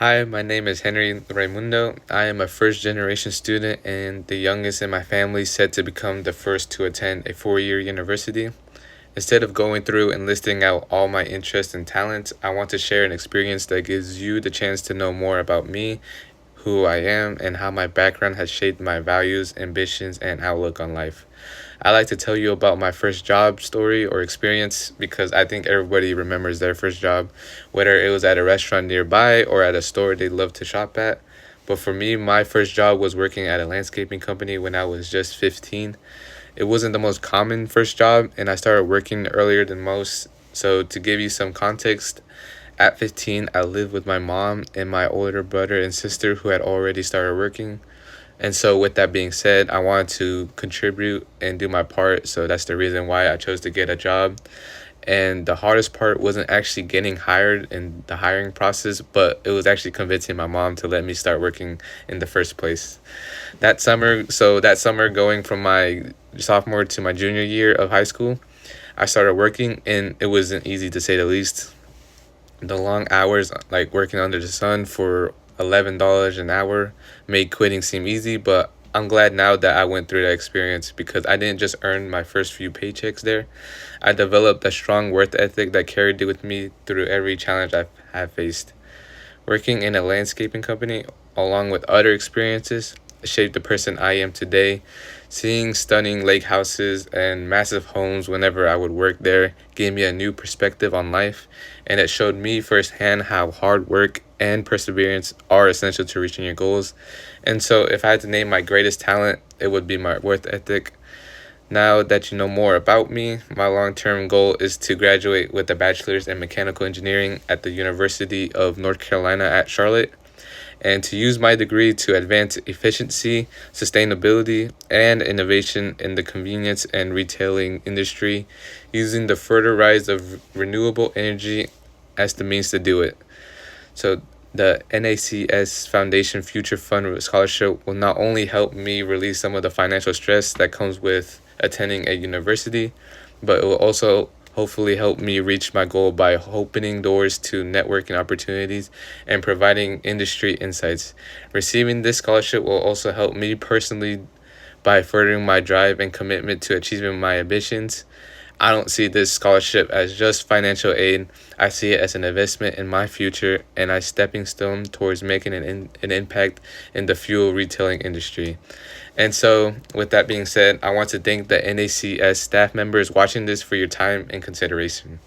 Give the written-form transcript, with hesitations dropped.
Hi, my name is Henry Raimundo. I am a first generation student and the youngest in my family, set to become the first to attend a 4 year university. Instead of going through and listing out all my interests and talents, I want to share an experience that gives you the chance to know more about me, who I am, and how my background has shaped my values, ambitions, and outlook on life. I like to tell you about my first job story or experience because I think everybody remembers their first job, whether it was at a restaurant nearby or at a store they love to shop at. But for me, my first job was working at a landscaping company when I was just 15. It wasn't the most common first job, and I started working earlier than most. So, to give you some context, at 15, I lived with my mom and my older brother and sister who had already started working. And so, with that being said, I wanted to contribute and do my part. So, that's the reason why I chose to get a job. And the hardest part wasn't actually getting hired in the hiring process, but it was actually convincing my mom to let me start working in the first place. That summer going from my sophomore to my junior year of high school, I started working, and it wasn't easy to say the least. The long hours, like working under the sun for $11 an hour, made quitting seem easy, but I'm glad now that I went through that experience because I didn't just earn my first few paychecks there. I developed a strong work ethic that carried it with me through every challenge I've faced. Working in a landscaping company, along with other experiences, shaped the person I am today. Seeing stunning lake houses and massive homes whenever I would work there gave me a new perspective on life, and it showed me firsthand how hard work and perseverance are essential to reaching your goals. And so, if I had to name my greatest talent, it would be my work ethic. Now that you know more about me, my long term goal is to graduate with a bachelor's in mechanical engineering at the University of North Carolina at Charlotte, and to use my degree to advance efficiency, sustainability, and innovation in the convenience and retailing industry, using the further rise of renewable energy as the means to do it. So, the NACS Foundation Future Fund Scholarship will not only help me release some of the financial stress that comes with attending a university, but it will also hopefully help me reach my goal by opening doors to networking opportunities and providing industry insights. Receiving this scholarship will also help me personally by furthering my drive and commitment to achieving my ambitions. I don't see this scholarship as just financial aid. I see it as an investment in my future and a stepping stone towards making an impact in the fuel retailing industry. And so, with that being said, I want to thank the NACS staff members watching this for your time and consideration.